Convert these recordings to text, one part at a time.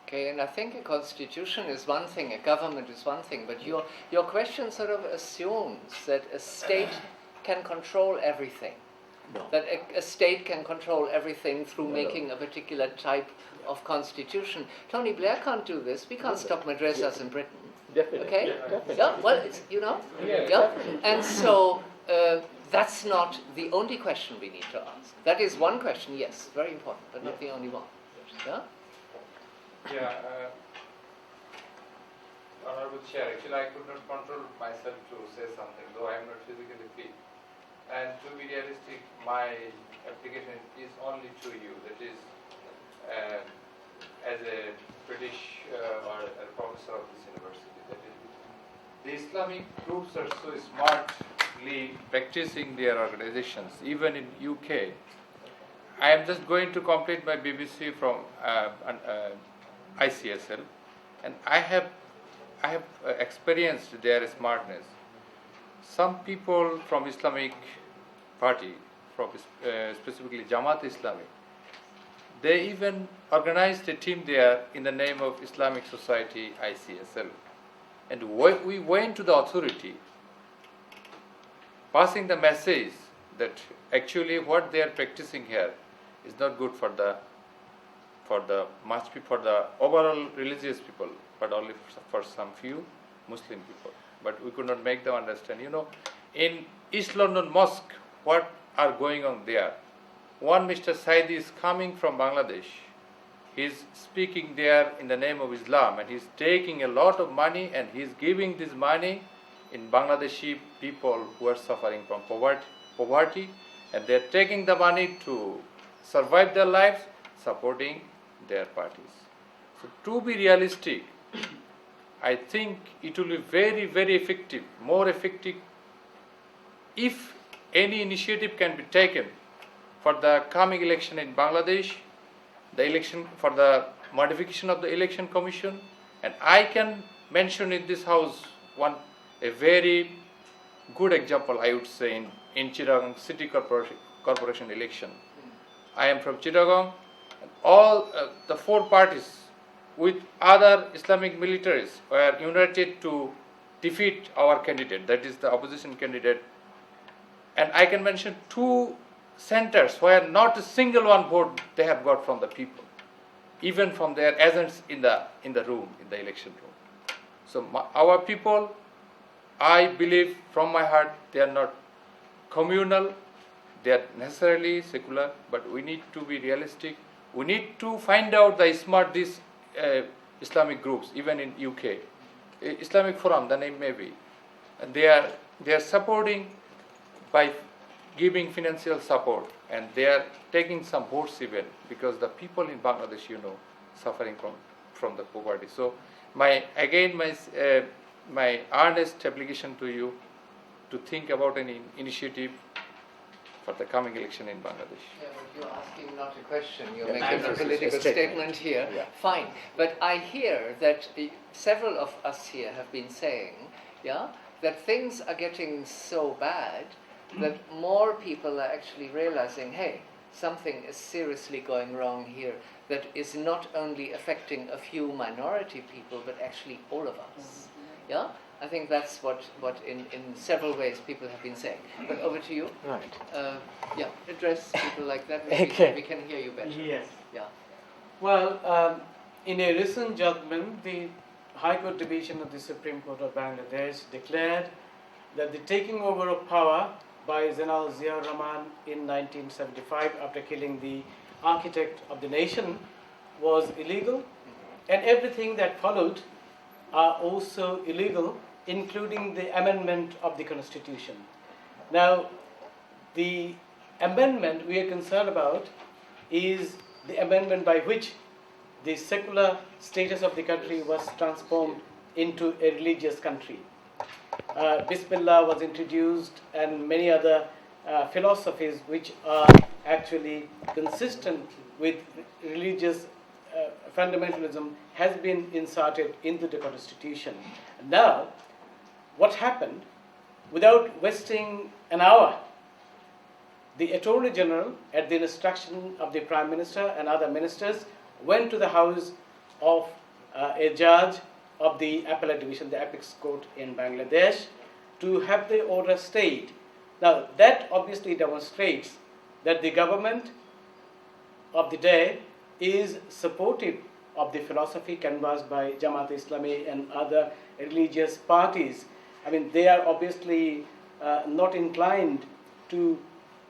Okay, and I think a constitution is one thing, a government is one thing, but your question sort of assumes that a state can control everything. No. That a state can control everything through No. making a particular type of constitution. Tony Blair can't do this. We can't stop madrasas in Britain. Definitely. Okay? Yeah, definitely. Yeah, well, it's, Yeah. And so that's not the only question we need to ask. That is one question, yes, very important, but not the only one. Yeah? Yeah, Honorable Chair, actually I could not control myself to say something, though I am not physically fit. And to be realistic, my application is only to you, that is, as a British or a professor of this university. That is, the Islamic groups are so smartly practicing their organizations, even in UK. I am just going to complete my BBC from ICSL, and I have experienced their smartness. Some people from Islamic Party, from specifically Jamaat Islami, they even organized a team there in the name of Islamic Society ICSL, and we went to the authority, passing the message that actually what they are practicing here is not good for the overall religious people, but only for some few Muslim people. But we could not make them understand. In East London Mosque, what are going on there? One Mr. Saidi is coming from Bangladesh. He is speaking there in the name of Islam, and he is taking a lot of money, and he is giving this money in Bangladeshi people who are suffering from poverty, and they are taking the money to survive their lives, supporting their parties. So to be realistic, I think it will be very, very effective, more effective, if any initiative can be taken for the coming election in Bangladesh, the election for the modification of the election commission, and I can mention in this house a very good example, I would say, in Chittagong City Corporation election. I am from Chittagong, and all the four parties with other Islamic militaries were united to defeat our candidate, that is the opposition candidate. And I can mention 2 centers where not a single one vote they have got from the people, even from their agents in the room, in the election room. So our people, I believe from my heart, they are not communal, they are necessarily secular, but we need to be realistic. We need to find out these Islamic groups, even in UK. Islamic Forum, the name may be. And they are supporting by giving financial support, and they are taking some votes even, because the people in Bangladesh, suffering from the poverty. So my earnest application to you to think about any initiative for the coming election in Bangladesh. Yeah, but you're asking not a question, you're Yeah, making a political statement here. Yeah. Fine. But I hear that several of us here have been saying, that things are getting so bad that more people are actually realizing, hey, something is seriously going wrong here that is not only affecting a few minority people, but actually all of us. Yeah? I think that's what in several ways people have been saying. But over to you. Right. Address people like that. Okay. We can hear you better. Yes. Yeah. Well, in a recent judgment, the High Court Division of the Supreme Court of Bangladesh declared that the taking over of power by Zainal Zia Rahman in 1975 after killing the architect of the nation was illegal, and everything that followed are also illegal, including the amendment of the Constitution. Now, the amendment we are concerned about is the amendment by which the secular status of the country was transformed into a religious country. Bismillah was introduced, and many other philosophies which are actually consistent with religious fundamentalism has been inserted into the Constitution. Now, what happened, without wasting an hour, the Attorney General, at the instruction of the Prime Minister and other ministers, went to the House of a judge of the appellate division, the apex court in Bangladesh, to have the order stayed. Now, that obviously demonstrates that the government of the day is supportive of the philosophy canvassed by Jamaat-e-Islami and other religious parties. I mean, they are obviously not inclined to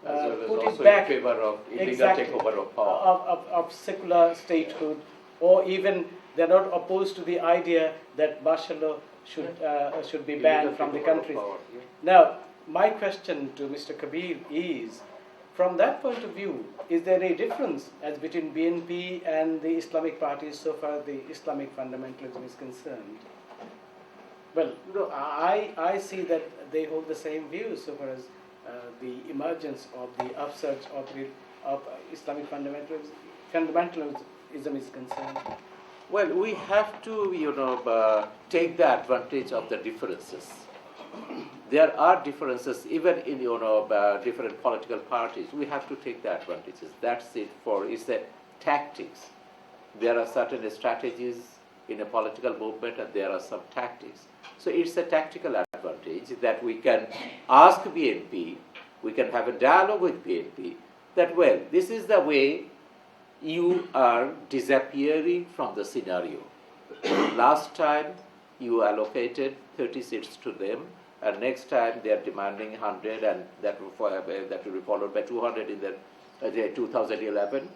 put it back in favor of illegal exactly, takeover of power. of secular statehood, or even they're not opposed to the idea that martial law should be banned from the country. Now, my question to Mr. Kabir is, from that point of view, is there a difference as between BNP and the Islamic parties so far the Islamic fundamentalism is concerned? Well, no, I see that they hold the same views so far as the emergence of the upsurge of Islamic fundamentalism is concerned. Well, we have to, take the advantage of the differences. There are differences even in, different political parties. We have to take the advantages. That's it it's the tactics. There are certain strategies in a political movement and there are some tactics. So it's a tactical advantage that we can ask BNP, we can have a dialogue with BNP that, well, this is the way you are disappearing from the scenario. Last time you allocated 30 seats to them, and next time they are demanding 100, and that will be followed by 200 in the 2011.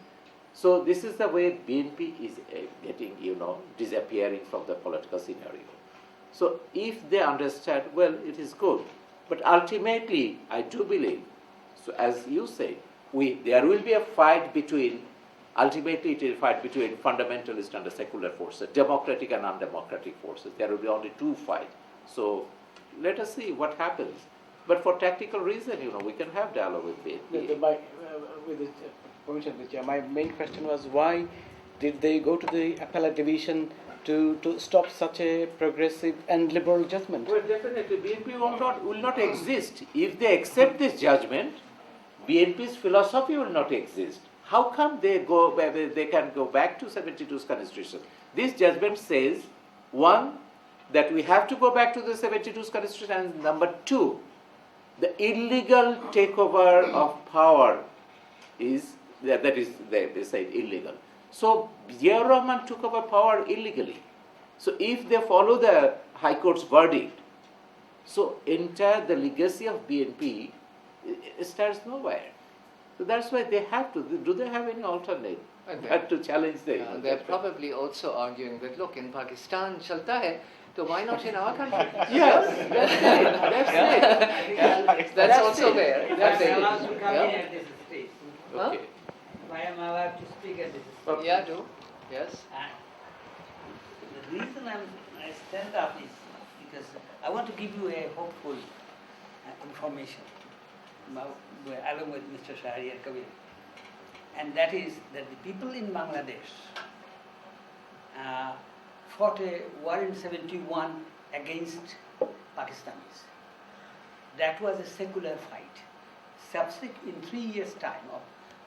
So this is the way BNP is getting, disappearing from the political scenario. So if they understand, well, it is good. But ultimately, I do believe, so as you say, there will be a fight between, ultimately it is a fight between fundamentalist and the secular forces, democratic and undemocratic forces. There will be only two fights. So let us see what happens. But for tactical reason, we can have dialogue with BNP. With the permission of the chair, my main question was, why did they go to the appellate division to stop such a progressive and liberal judgment? Well, definitely, BNP will not exist. If they accept this judgment, BNP's philosophy will not exist. How come they can go back to 72's constitution? This judgment says, one, that we have to go back to the 72's constitution, and number two, the illegal takeover of power is, they say illegal. So, Ziaur Rahman took over power illegally. So, if they follow the High Court's verdict, so the legacy of BNP starts nowhere. So that's why they have to. Do they have any alternate to challenge them? They're probably also arguing that, look, in Pakistan chalta hai, so why not in our country? Yes, that's it. That's also there. That's I'm allowed to come in at this stage. Okay. I am allowed to speak at this stage. Okay. Yeah, do. Yes. The reason I stand up is because I want to give you a hopeful information along with Mr. Shahriar Kabir. And that is that the people in Bangladesh fought a war in 71 against Pakistanis. That was a secular fight. In 3 years' time of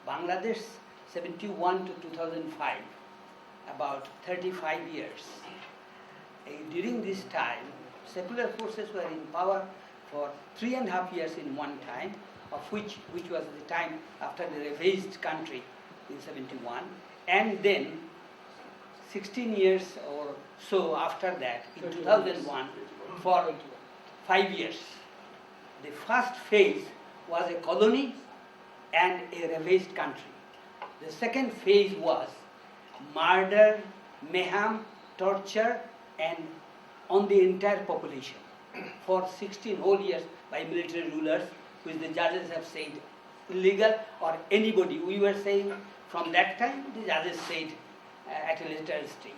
Bangladesh 71 to 2005, about 35 years. During this time, secular forces were in power for 3.5 years in one time, of which was the time after the ravaged country in 71, and then 16 years or so after that, in 2001, for 5 years. The first phase was a colony and a ravaged country. The second phase was murder, mayhem, torture, and on the entire population for 16 whole years by military rulers, which the judges have said illegal, or anybody. We were saying from that time, the judges said at a later stage.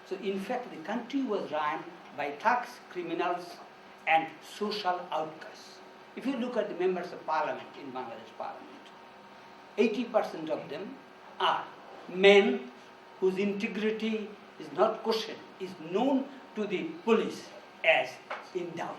So in fact, the country was run by thugs, criminals, and social outcasts. If you look at the members of parliament in Bangladesh parliament, 80% of them are men whose integrity is not questioned, is known to the police as in doubt.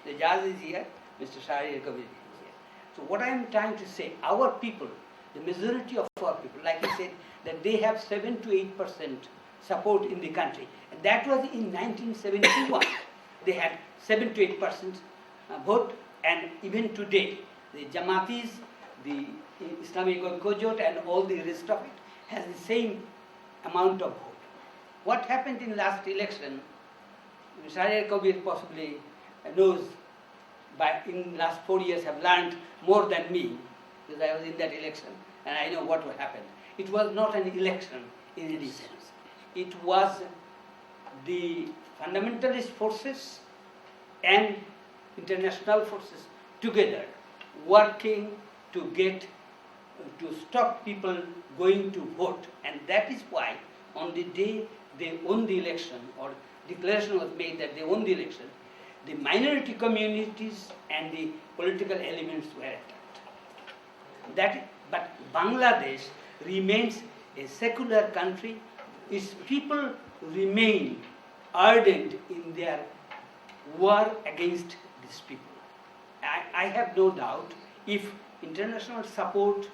The judge is here, Mr. Shahriar Kabir is here. So what I am trying to say, our people, the majority of our people, like I said, that they have 7 to 8% support in the country. And that was in 1971. They had 7 to 8% vote, and even today, the Jamatis, the Islamic Kojot, and all the rest of it has the same amount of vote. What happened in last election, Shahriar Kabir possibly knows, in last 4 years have learned more than me, because I was in that election, and I know what happened. It was not an election in any sense. It was the fundamentalist forces and international forces together working to stop people going to vote. And that is why on the day they won the election, or declaration was made that they won the election, the minority communities and the political elements were attacked. But Bangladesh remains a secular country. Its people remain ardent in their war against these people. I have no doubt, if international support,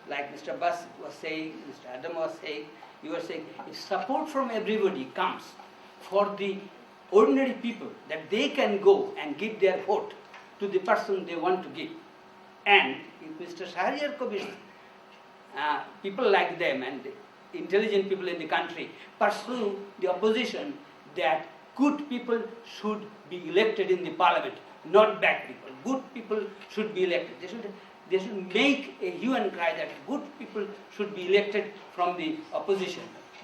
like Mr. Bas was saying, Mr. Adam was saying, you were saying, if support from everybody comes for the ordinary people, that they can go and give their vote to the person they want to give. And if Mr. Shahriar Kabir, people like them and intelligent people in the country pursue the opposition that good people should be elected in the parliament, not bad people. Good people should be elected. They should make a hue and cry that good people should be elected from the opposition.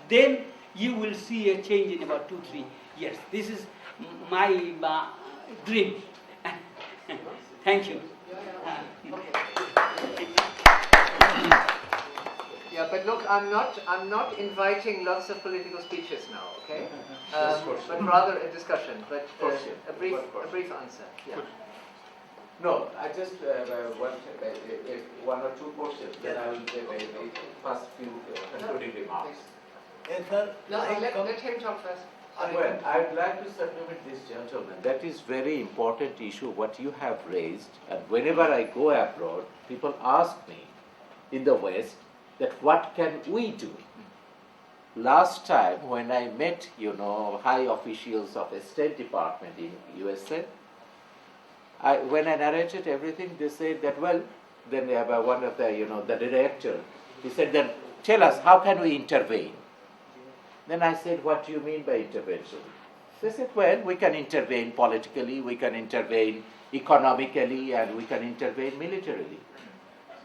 Then you will see a change in about 2-3 years. This is my dream. Thank you. Yeah, but look, I'm not inviting lots of political speeches now, okay? But rather a discussion, but a brief answer. Yeah. No, I just want one or two questions, then I will give a first few concluding remarks. Yes, sir. No, let him talk first. Well, I'd like to supplement this gentleman. That is very important issue what you have raised. And whenever I go abroad, people ask me in the West that what can we do? Last time when I met, high officials of the State Department in USA, when I narrated everything, they said that, well, then they have one of the, the director, he said, then tell us, how can we intervene? Then I said, what do you mean by intervention? They said, well, we can intervene politically, we can intervene economically, and we can intervene militarily.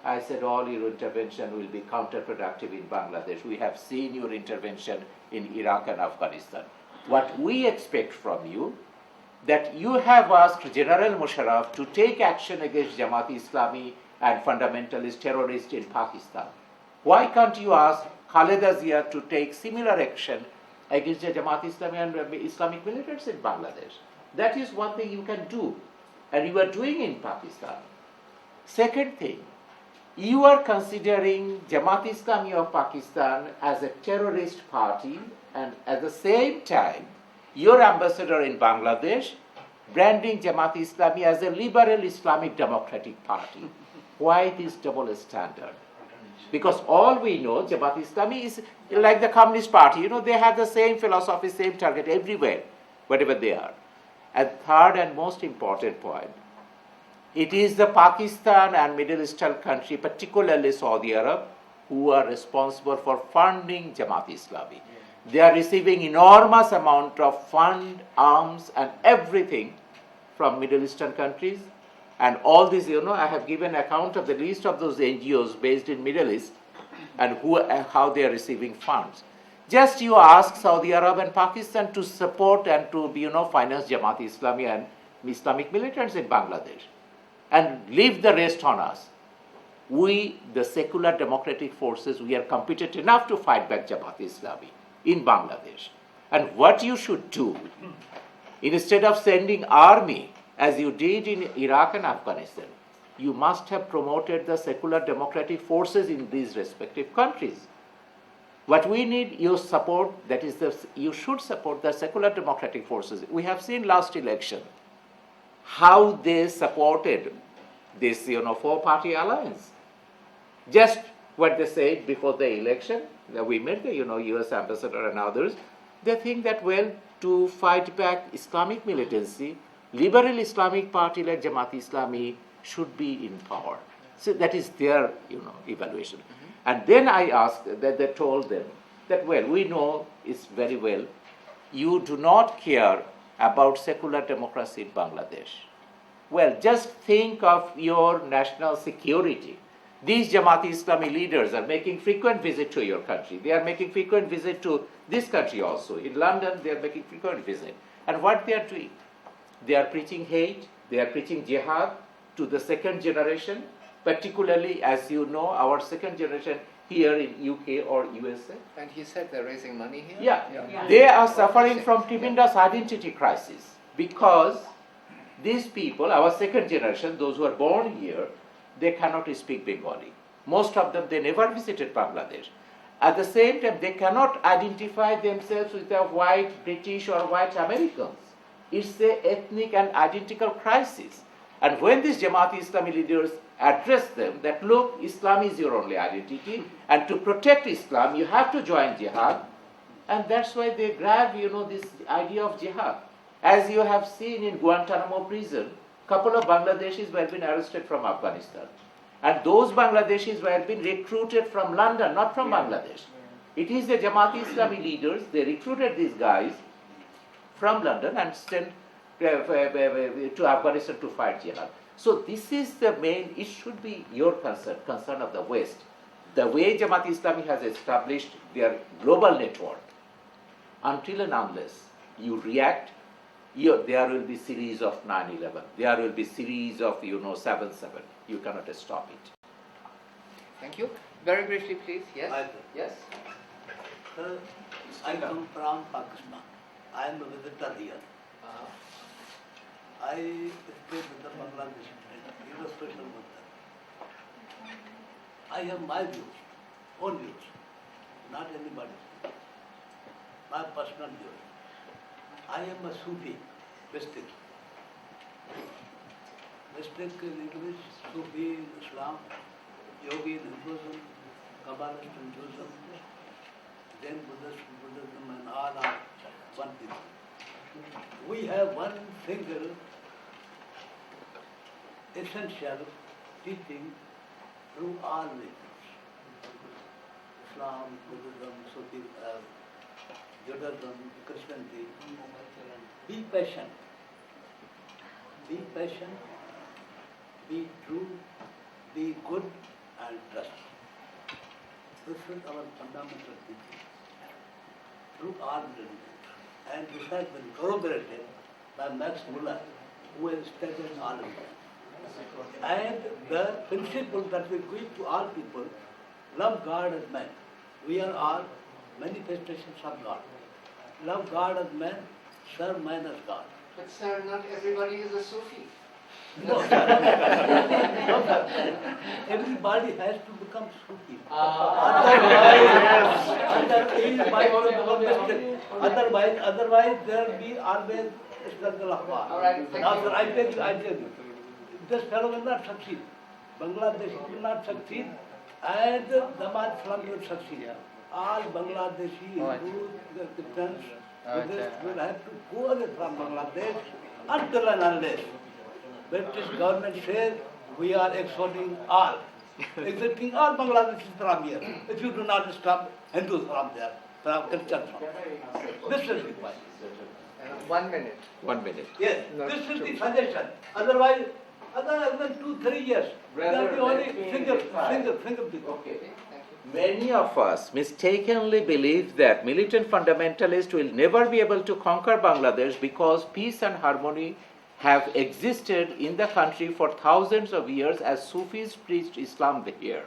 I said, all your intervention will be counterproductive in Bangladesh. We have seen your intervention in Iraq and Afghanistan. What we expect from you, that you have asked General Musharraf to take action against Jamaat-e-Islami and fundamentalist terrorists in Pakistan. Why can't you ask Khaleda Zia to take similar action against the Jamaat-e-Islami and Islamic militants in Bangladesh? That is one thing you can do, and you are doing in Pakistan. Second thing, you are considering Jamaat-e-Islami of Pakistan as a terrorist party, and at the same time, your ambassador in Bangladesh branding Jamaat-e-Islami as a liberal Islamic democratic party. Why this double standard? Because all we know, Jamaat-e-Islami is like the Communist Party. They have the same philosophy, same target everywhere, wherever they are. And third and most important point, it is the Pakistan and Middle Eastern country, particularly Saudi Arab, who are responsible for funding Jamaat-e-Islami. They are receiving enormous amount of fund, arms, and everything from Middle Eastern countries. And all these, I have given account of the list of those NGOs based in Middle East and how they are receiving funds. Just you ask Saudi Arab and Pakistan to support and to finance Jamaat-e-Islami and Islamic militants in Bangladesh, and leave the rest on us. We, the secular democratic forces, we are competent enough to fight back Jamaat-e-Islami in Bangladesh. And what you should do, instead of sending army, as you did in Iraq and Afghanistan, you must have promoted the secular democratic forces in these respective countries. What we need your support, that is, you should support the secular democratic forces. We have seen last election how they supported this, four-party alliance. Just what they said before the election, that we met the U.S. ambassador and others. They think that, well, to fight back Islamic militancy, liberal Islamic party like Jamaat-e-Islami should be in power. So that is their evaluation. And then I asked, that they told them that, well, we know it's very well, you do not care about secular democracy in Bangladesh. Well, just think of your national security. These Jamaat-e-Islami leaders are making frequent visit to your country. They are making frequent visit to this country also. In London, they are making frequent visit. And what they are doing? They are preaching hate. They are preaching jihad to the second generation, particularly, as you know, our second generation here in UK or USA. And he said they're raising money here? Yeah. They are suffering from tremendous identity crisis because these people, our second generation, those who are born here, they cannot speak Bengali. Most of them, they never visited Bangladesh. At the same time, they cannot identify themselves with the white British or white Americans. It's an ethnic and identical crisis. And when these Jamaat-e-Islami leaders address them that, look, Islam is your only identity, and to protect Islam, you have to join jihad, and that's why they grab, this idea of jihad. As you have seen in Guantanamo prison, couple of Bangladeshis were being arrested from Afghanistan. And those Bangladeshis were being recruited from London, not from Bangladesh. It is the Jamaat-e-Islami leaders, they recruited these guys from London and sent to Afghanistan to fight jihad. So this is the main, it should be your concern of the West. The way Jamaat-e-Islami has established their global network, until and unless you react, there will be series of 9/11. There will be series of 7/7. You cannot stop it. Thank you. Very briefly, please. Yes. Yes. I come from Pakistan. I am a visitor here. I stay with the Bangladesh friend. He was special with them. I have my views, own views, not anybody's. My personal views. I am a Sufi, mystic. Mystic in English, Sufi in Islam, Yogi in Hinduism, Kabbalist in Judaism, Jain Buddhism, and all are one people. We have one single essential teaching through all religions. Islam, Buddhism, Sufi, Judaism, Christianity. Be patient. Be patient. Be true. Be good and trust. This is our fundamental teaching through all religions. And this has been corroborated by Max Muller, who has studied all of them. And the principle that we give to all people, love God as man. We are all manifestations of God. Love God as man, serve man as God. But sir, not everybody is a Sufi. No, sir. No, sir. Everybody has to become Sufi. Otherwise there will be always struggle of war. All right, thank Now, you. sir, I tell you, this fellow will not succeed. Bangladesh will not succeed, and Jamaat Islam will succeed. All Bangladeshi Hindus, the Christians, Buddhists will have to go away from Bangladesh until and unless British government says we are exporting all, exiting all Bangladeshis from here. If you do not stop Hindus from there, from Christians from there. This is required. 1 minute. 1 minute. Yes, No, this is true. the suggestion. Otherwise, other than 2-3 years, there will be only single people. Okay. Thank you. Many of us mistakenly believe that militant fundamentalists will never be able to conquer Bangladesh because peace and harmony have existed in the country for thousands of years as Sufis preached Islam here.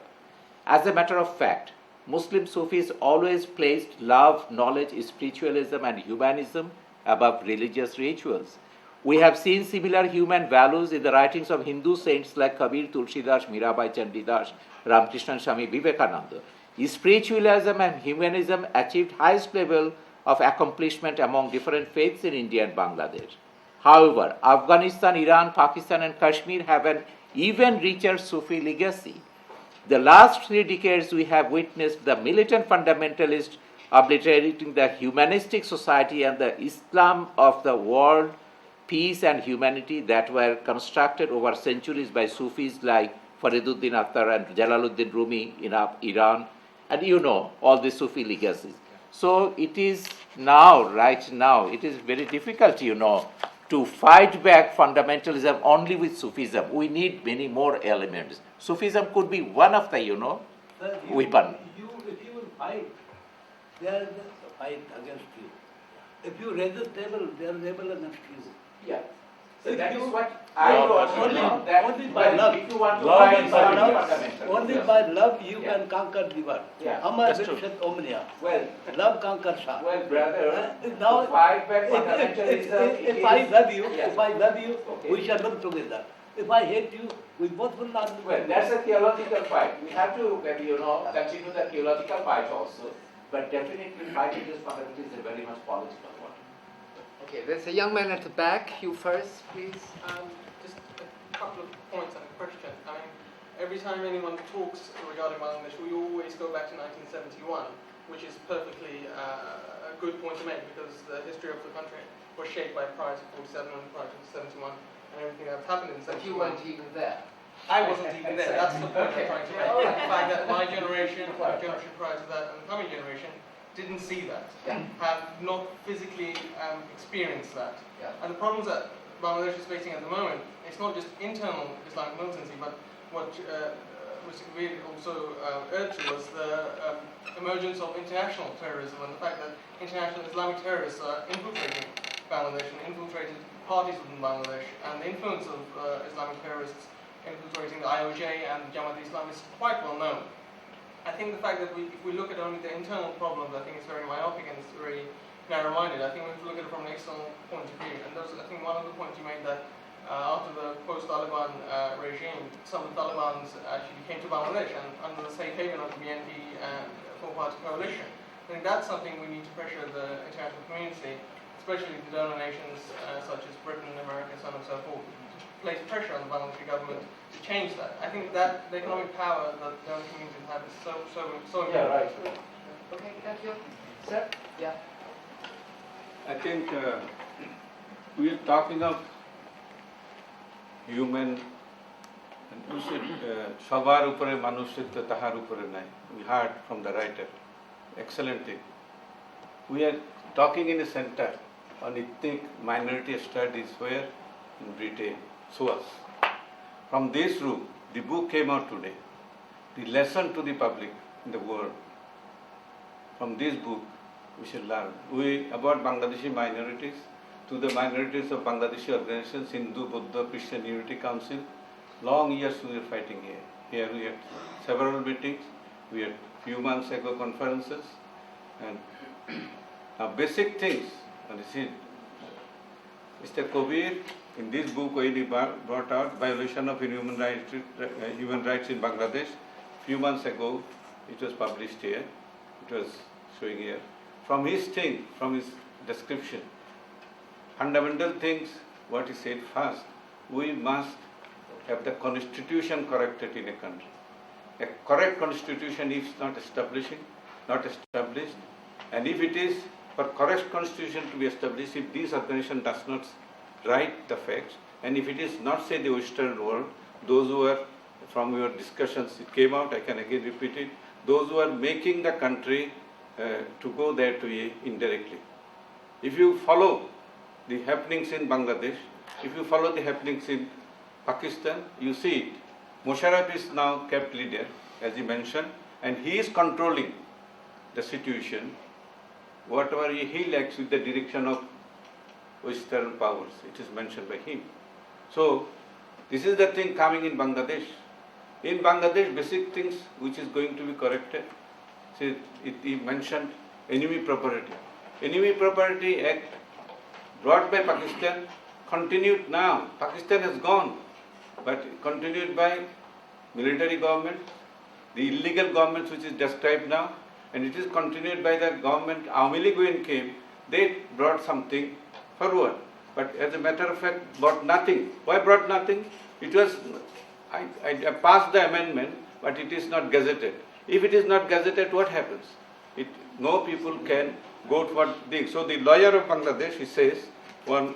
As a matter of fact, Muslim Sufis always placed love, knowledge, spiritualism, and humanism above religious rituals. We have seen similar human values in the writings of Hindu saints like Kabir, Tulsidas, Mirabai, Chandidas, Ramakrishna, Swami Vivekananda. Spiritualism and humanism achieved highest level of accomplishment among different faiths in India and Bangladesh. However, Afghanistan, Iran, Pakistan, and Kashmir have an even richer Sufi legacy. The last 3 decades we have witnessed the militant fundamentalists obliterating the humanistic society and the Islam of the world, peace and humanity that were constructed over centuries by Sufis like Fariduddin Attar and Jalaluddin Rumi in Iran, and you know all the Sufi legacies. So it is now, right now, it is very difficult, to fight back fundamentalism only with Sufism. We need many more elements. Sufism could be one of the, Sir, weapon. if you will fight, they are the fight against you. If you raise the table, they are able against you. Yeah. So If that you- is what I also Only- know, that only by love. if you want to Love fight is By Fundamental. love, fundamental. only Yes. by love you Yeah. can conquer the world. Yeah, Amma that's true. Virshat Omnia. Well, Love conquers all. well, brother, Now, to fight back if fundamentalism, if I love you, yeah. if I love you, Okay. we shall live together. If I hate you, we both will not live Well, together. that's a theological fight. We have to, continue the theological fight also. But definitely fighting this fundamentalism is a very much political one. Okay, there's a young man at the back. You first, please. Just a couple of points and a question. I mean, every time anyone talks regarding Bangladesh, we always go back to 1971, which is perfectly a good point to make because the history of the country was shaped by prior to 47 and prior to 71 and everything that's happened in But you 71. weren't even there. I wasn't even there. That's the point Okay. I'm trying to make. The fact that my generation, the generation prior to that, and the coming generation didn't see that, Yeah. have not physically experienced that. Yeah. And the problems that Bangladesh is facing at the moment, it's not just internal Islamic militancy, but what was really also urged was the emergence of international terrorism and the fact that international Islamic terrorists are infiltrating Bangladesh and infiltrated parties within Bangladesh, and the influence of Islamic terrorists infiltrating the IOJ and Jamaat Islam is quite well known. I think the fact that if we look at only the internal problems, I think it's very myopic and it's very narrow-minded. I think we have to look at it from an external point of view. And I think one of the points you made that after the post-Taliban regime, some of the Talibans actually came to Bangladesh and under the safe haven of the BNP and four-party coalition. I think that's something we need to pressure the international community, especially the donor nations such as Britain, America, so on and so forth, to place pressure on the Bangladeshi government to change that. I think that the economic power that the donor communities have is so important. Yeah, right. Okay, thank you. Sir? Yeah. I think we are talking of human, and we said সবার উপরে মানুষত্ব তাহার উপরে নাই. We heard from the writer, excellent thing. We are talking in a center on ethnic minority studies where in Britain, SOAS. From this room, the book came out today, the lesson to the public in the world. From this book, we should learn. About Bangladeshi minorities, to the minorities of Bangladeshi organizations, Hindu, Buddha, Christian Unity Council, long years we were fighting here. Here we had several meetings, we had few months ago conferences, and now basic things, and you see, Mr. Kabir, in this book when he brought out violation of human rights in Bangladesh, few months ago, it was published here, it was showing here. From his description, fundamental things, what he said first, we must have the constitution corrected in a country. A correct constitution is not established, and if it is for correct constitution to be established, if this organization does not write the facts, and if it is not, say, the Western world, those who are, from your discussions, it came out, I can again repeat it, those who are making the country to go there to indirectly. If you follow the happenings in Bangladesh, if you follow the happenings in Pakistan, you see it. Musharraf is now kept leader, as he mentioned, and he is controlling the situation, whatever he likes with the direction of Western powers. It is mentioned by him. So, this is the thing coming in Bangladesh. In Bangladesh, basic things which is going to be corrected. See, he mentioned enemy property. Enemy Property Act brought by Pakistan, continued now. Pakistan has gone, but continued by military government, the illegal governments which is described now, and it is continued by the government. Awami League when came, they brought something forward, but as a matter of fact, brought nothing. Why brought nothing? It was, I passed the amendment but it is not gazetted. If it is not gazetted, what happens? No people can go for this. So the lawyer of Bangladesh, he says, one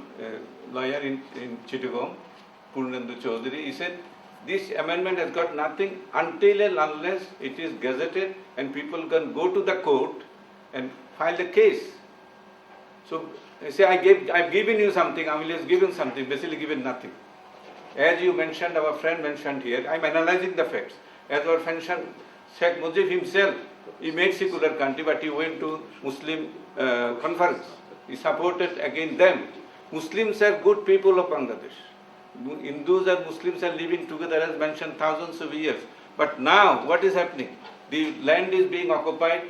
lawyer in Chittagong, Purnendu Chaudhary, he said, this amendment has got nothing until and unless it is gazetted and people can go to the court and file a case. So say, I've given you something, Amelia has given something, basically given nothing. As you mentioned, our friend mentioned here, I'm analyzing the facts. As our friend Sheikh Mujib himself, he made secular country, but he went to Muslim conference. He supported against them. Muslims are good people of Bangladesh. Hindus and Muslims are living together, as mentioned, thousands of years. But now, what is happening? The land is being occupied.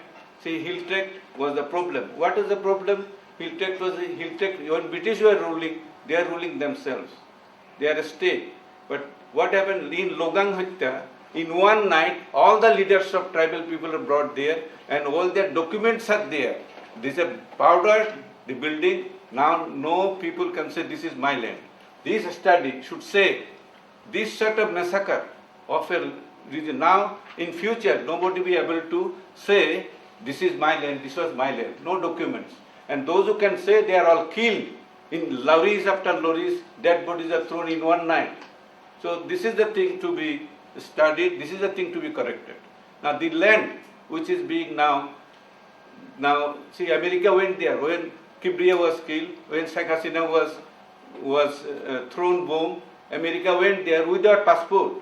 See, Hilltech was the problem. What is the problem? Hilltech, when British were ruling, they are ruling themselves. They are a state. But what happened in Logang Hatta, in one night, all the leaders of tribal people are brought there and all their documents are there. This is powdered, the building. Now no people can say this is my land. This study should say this sort of massacre of a region. Now in future nobody will be able to say this is my land, this was my land. No documents. And those who can say, they are all killed in lorries after lorries, dead bodies are thrown in one night. So this is the thing to be studied, this is the thing to be corrected. Now the land which is being now see, America went there when Kibriya was killed, when Sheikh Hasina was thrown bomb. America went there without passport.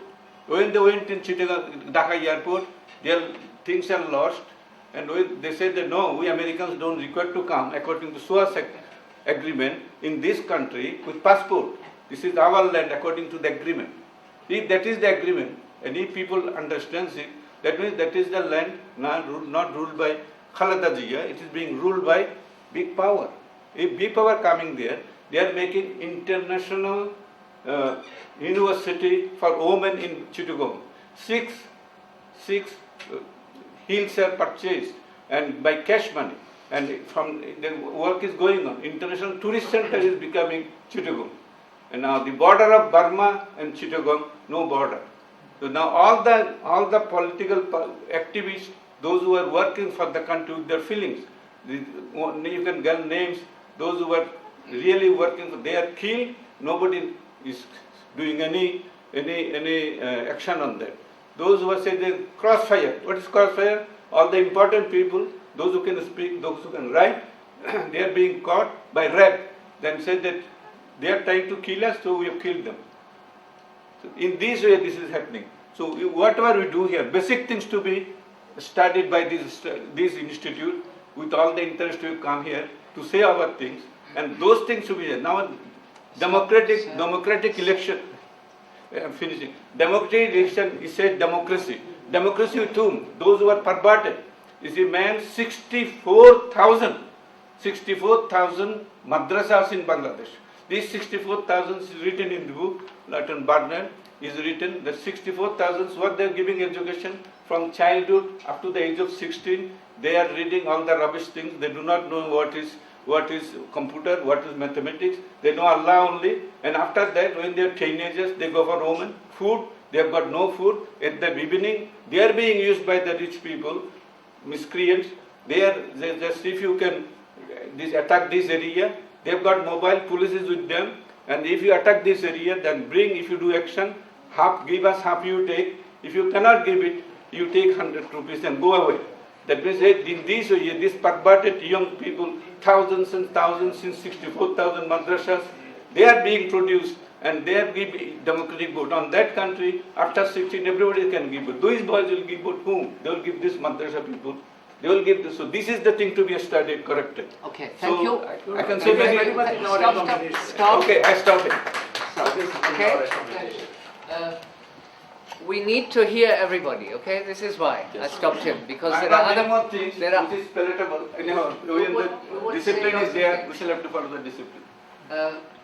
When they went in Chittagong, Dhaka airport, their things are lost. And they said that no, we Americans don't require to come according to SUAS agreement in this country with passport. This is our land according to the agreement. If that is the agreement, and if people understand it, that means that is the land not ruled by Khalada Jia, it is being ruled by big power. If big power coming there, they are making international university for women in Chittagong. Six hills are purchased and by cash money, and from the work is going on. International tourist center is becoming Chittagong. And now the border of Burma and Chittagong, no border. So now all the political activists, those who are working for the country with their feelings, you can get names, those who are really working, they are killed, nobody is doing any action on that. Those who are saying they crossfire. What is crossfire? All the important people, those who can speak, those who can write, they are being caught by rape. Then said that they are trying to kill us, so we have killed them. So in this way, this is happening. So whatever we do here, basic things to be studied by this institute, with all the interest we come here to say our things, and those things should be there. Now, democratic election. I'm finishing. Democratic election is said democracy. Democracy with whom? Those who are perverted. You see, man, 64,000 madrasas in Bangladesh. These 64,000 is written in the book, Latin Barnard is written that 64,000 what they are giving education from childhood up to the age of 16. They are reading all the rubbish things. They do not know what is computer, what is mathematics. They know Allah only. And after that, when they are teenagers, they go for women. Food, they have got no food. At the beginning, they are being used by the rich people, miscreants. They just, if you can attack this area, they have got mobile police with them. And if you attack this area, then if you do action, give us, half you take. If you cannot give it, you take 100 rupees and go away. That means in this way, these perverted young people, thousands and thousands in 64,000 madrasas, they are being produced and they are giving democratic vote. On that country, after 16, everybody can give vote. Those boys will give vote whom? They will give this madrasa people. They will give this. So this is the thing to be studied, corrected. Okay, thank you. I can say very much. Stop. Okay, I stop it. Okay. We need to hear everybody, okay? This is why I stopped him, because there are other more things there are, which is palatable. Anyhow, when the discipline is there, we still have to follow the discipline.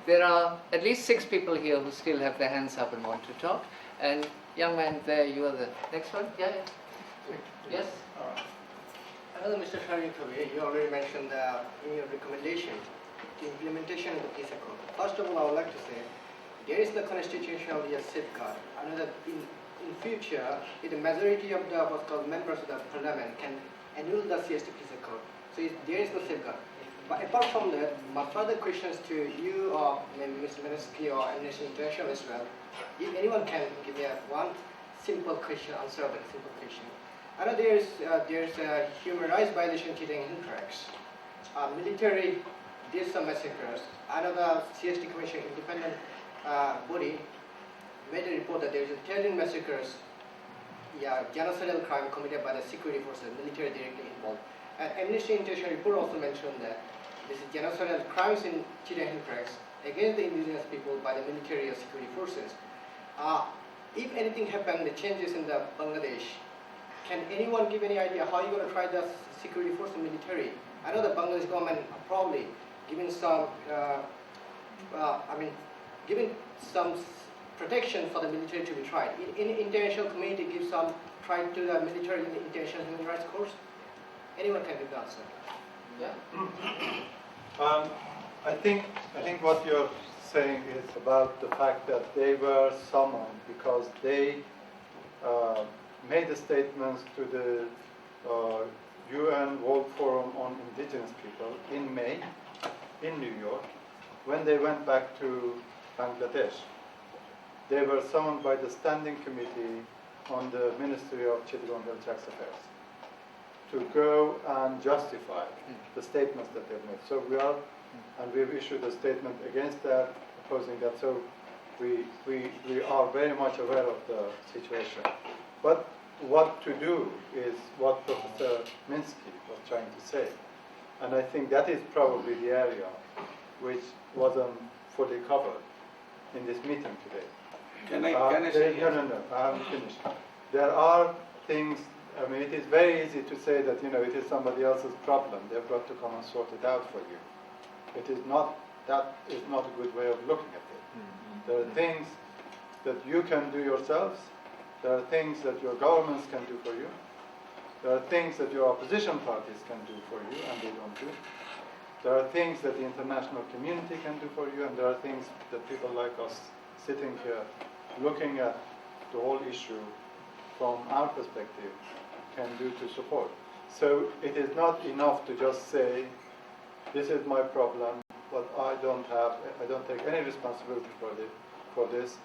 there are at least 6 people here who still have their hands up and want to talk. And young man there, you are the next one? Yeah. Yes? Hello, Mr. Sharif. You already mentioned in your recommendation the implementation of the peace accord. First of all, I would like to say there is the constitutionally a safeguard. I know that in in future, if the majority of the what's called members of the parliament can annul the CST peace accord, so there is no safeguard. But apart from that, my further questions to you or maybe Mr. Minsky or Amnesty International as well, if anyone can give me one simple question, answerable simple question. I know there's a human rights violation killing in tracks. Military did some massacres. I know the CST Commission independent body made a report that there is a 10 massacres, genocidal crime committed by the security forces, military directly involved. And Amnesty International report also mentioned that this is genocidal crimes in Chilean tracks against the indigenous people by the military or security forces. If anything happened, the changes in the Bangladesh, can anyone give any idea how you're going to try the security force and military? I know the Bangladesh government are probably giving some, giving some protection for the military to be tried. In international community give some try to the military in the international human rights course? Anyone can give the answer. Yeah. I think what you're saying is about the fact that they were summoned because they made the statements to the UN World Forum on Indigenous People in May in New York when they went back to Bangladesh. They were summoned by the Standing Committee on the Ministry of Chittagong Hill Tracts Affairs to go and justify the statements that they've made. So we've issued a statement against that, opposing that. So we are very much aware of the situation. But what to do is what Professor Minsky was trying to say. And I think that is probably the area which wasn't fully covered in this meeting today. Can I say? No, I haven't finished. There are things, it is very easy to say that, it is somebody else's problem. They've got to come and sort it out for you. That is not a good way of looking at it. Mm-hmm. There are things that you can do yourselves. There are things that your governments can do for you. There are things that your opposition parties can do for you, and they don't do. There are things that the international community can do for you, and there are things that people like us sitting here looking at the whole issue from our perspective can do to support. So it is not enough to just say, this is my problem, but I don't take any responsibility for this.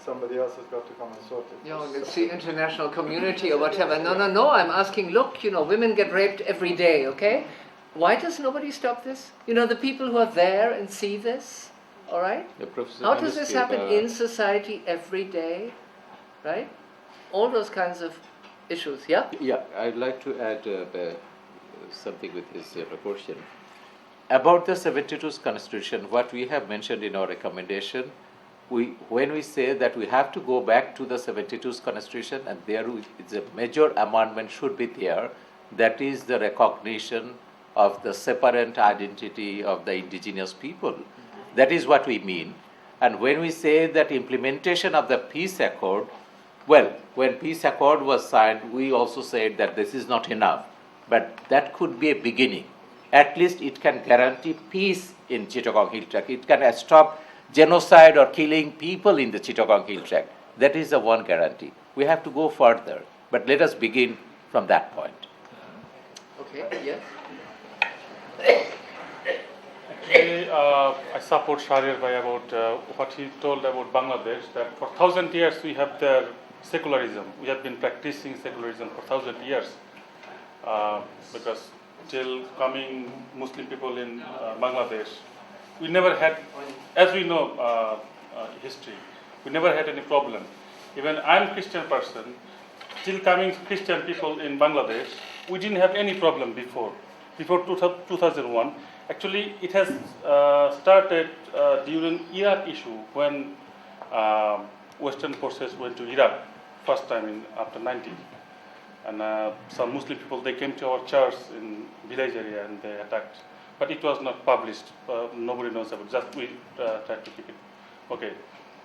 Somebody else has got to come and sort it. It's the international community or whatever. No, I'm asking, look, women get raped every day, okay? Why does nobody stop this? The people who are there and see this, all right? How does this happen in society every day, right? All those kinds of issues, yeah? Yeah, I'd like to add something with his question. About the 72's constitution, what we have mentioned in our recommendation, when we say that we have to go back to the 72's constitution, and there is a major amendment should be there, that is the recognition of the separate identity of the indigenous people. That is what we mean. And when we say that implementation of the peace accord, well, when peace accord was signed, we also said that this is not enough. But that could be a beginning. At least it can guarantee peace in Chittagong Hill Tract. It can stop genocide or killing people in the Chittagong Hill Tract. That is the one guarantee. We have to go further, but let us begin from that point. Okay, yes. Actually, I support Shahrir Bhai about what he told about Bangladesh, that for 1,000 years we have their secularism. We have been practicing secularism for 1,000 years because till coming Muslim people in Bangladesh, we never had, as we know history, we never had any problem. Even I'm a Christian person, till coming Christian people in Bangladesh, we didn't have any problem before 2001. Actually, it has started during Iraq issue when Western forces went to Iraq first time after 90. And some Muslim people, they came to our church in village area and they attacked. But it was not published. Nobody knows about it. Just we tried to keep it. Okay.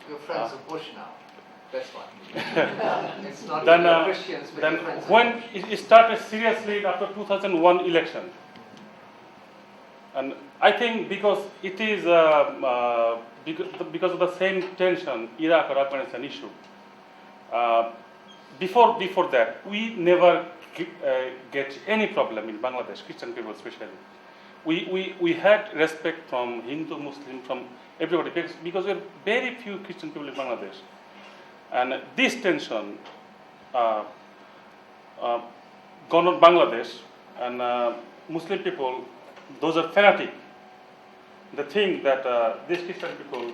You're friends of Bush now. That's why. It's not then, Christians, but then you're friends when of Bush. it started seriously after 2001 election. And I think because it is because of the same tension, Iraq or Afghanistan issue, before that, we never get any problem in Bangladesh, Christian people especially. We had respect from Hindu, Muslim, from everybody, because we have very few Christian people in Bangladesh. And this tension gone on Bangladesh, and Muslim people, those are fanatic. They think that these Christian people,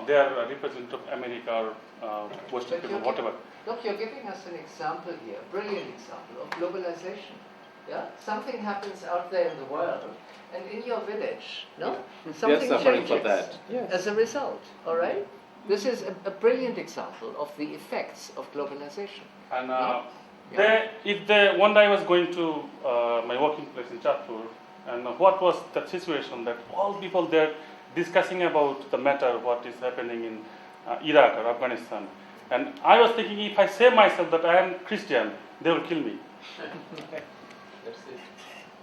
they are a representative of America or Western people, whatever. Look, you're giving us an example here, brilliant example of globalization. Yeah, something happens out there in the world, and in your village, no, something suffering changes for that. as a result. All right, this is a brilliant example of the effects of globalization. And Yeah. one day I was going to my working place in Chatpur, and what was the situation that all people there discussing about the matter, what is happening in Iraq or Afghanistan. And I was thinking, if I say myself that I am Christian, they will kill me.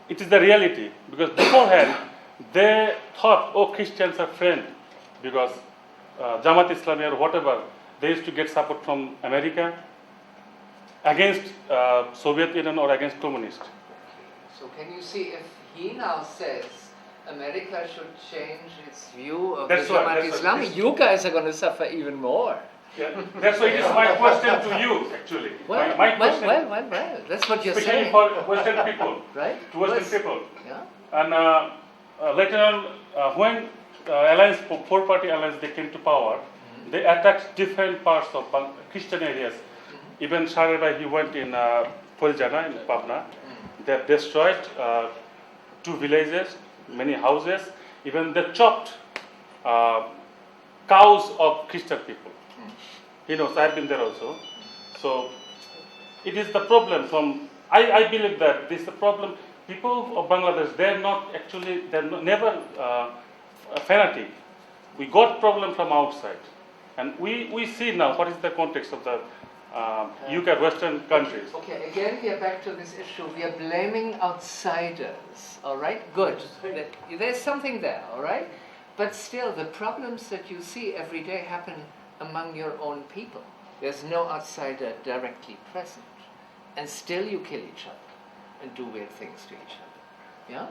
It is the reality, because beforehand they thought, Christians are friends, because Jamaat Islami or whatever, they used to get support from America against Soviet Union or against communist. So can you see if he now says America should change its view of That's the right, Jamaat that's Islami, right. you guys are going to suffer even more. Yeah. That's why it is my question to you, actually. Well, my question, well, that's what you're especially saying. for Western people, Right? to Western Yes. people. Yeah. And later on, when alliance, four-party alliance, they came to power, they attacked different parts of Christian areas. Even Sharibai, he went in Poljana, in Pabna. They have destroyed 2 villages, many houses. Even they chopped cows of Christian people. He knows, I have been there also. So it is the problem from, I believe that this is the problem. People of Bangladesh, they're never fanatic. We got problem from outside. And we see now what is the context of the UK, Western countries. Okay, again we are back to this issue. We are blaming outsiders, all right? Good. There's something there, all right? But still, the problems that you see every day happen among your own people. There's no outsider directly present. And still you kill each other and do weird things to each other.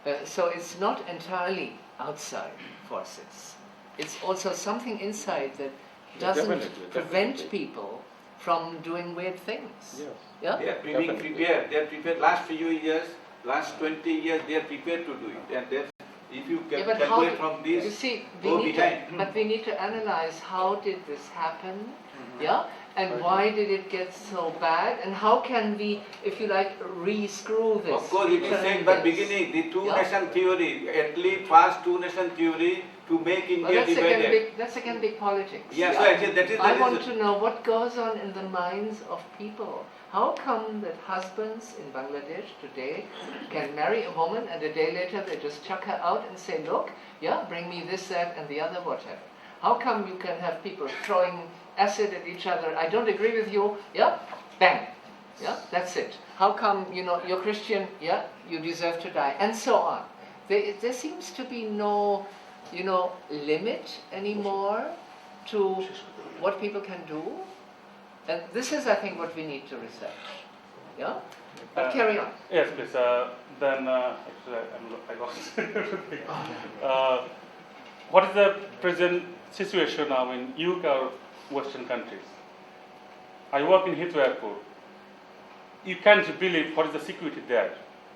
Yeah? So it's not entirely outside forces. It's also something inside that doesn't prevent people from doing weird things. Yes. Yeah? They are being prepared. They are prepared. Last few years, last 20 years, they are prepared to do it. And if you can but calculate from this, you see, go behind. but we need to analyze how did this happen, yeah, and why did it get so bad, and how can we, if you like, re-screw this? Of course, it is said by beginning, the two-nation theory, at least first two-nation theory to make India divided. That's again big politics. Yes, so actually that is the I reason. want to know what goes on in the minds of people. How come that husbands in Bangladesh today can marry a woman and a day later they just chuck her out and say, look, yeah, bring me this, that, and the other, whatever. How come you can have people throwing acid at each other? I don't agree with you, yeah, bang, yeah, that's it. How come, you're Christian, yeah, you deserve to die, and so on. There seems to be no, limit anymore to what people can do. And this is, I think, what we need to research. Yeah? But carry on. Yes, please. Then, actually, I lost everything. What is the present situation now in UK or Western countries? I work in Heathrow Airport. You can't believe what is the security there.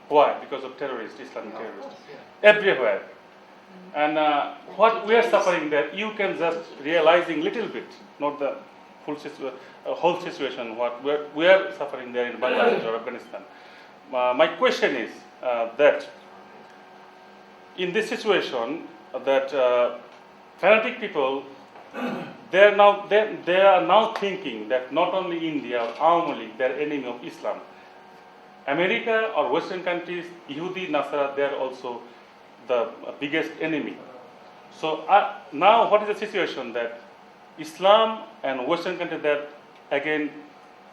Why? Because of terrorists, Islamic terrorists. Everywhere. And what we are suffering there, you can just realizing little bit, not the whole situation, what we are suffering there in Bangladesh or Afghanistan. My question is that in this situation, that fanatic people, they are now thinking that not only India or Awam League, they are enemy of Islam. America or Western countries, Yehudi, Nasara, they are also the biggest enemy. So now what is the situation that Islam and Western countries, they are again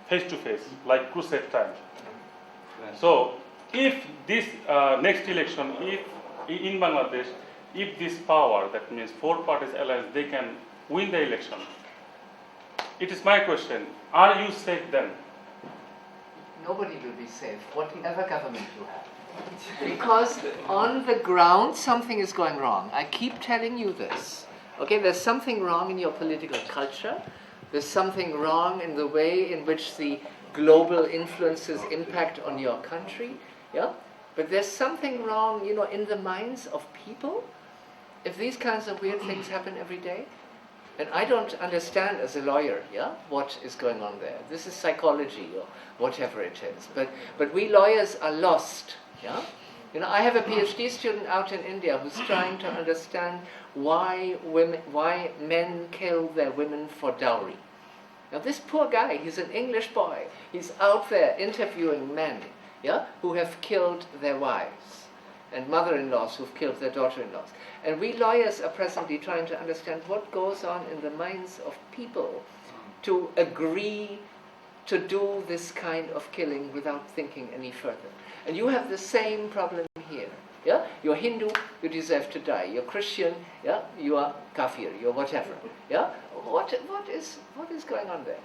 face to face, like crusade time. So if this next election, if in Bangladesh, if this power, that means 4 parties alliance, they can win the election, it is my question. Are you safe then? Nobody will be safe, whatever government you have. Because on the ground, something is going wrong. I keep telling you this. Okay, there's something wrong in your political culture. There's something wrong in the way in which the global influences impact on your country. Yeah? But there's something wrong, in the minds of people. If these kinds of weird things happen every day, and I don't understand as a lawyer, what is going on there. This is psychology or whatever it is. But we lawyers are lost. Yeah? I have a PhD student out in India who's trying to understand why men kill their women for dowry. Now this poor guy, he's an English boy. He's out there interviewing men, who have killed their wives, and mother-in-laws who've killed their daughter-in-laws. And we lawyers are presently trying to understand what goes on in the minds of people to agree to do this kind of killing without thinking any further. And you have the same problem here. Yeah? You're Hindu, you deserve to die. You're Christian, you are kafir, you're whatever. Yeah? What is going on there?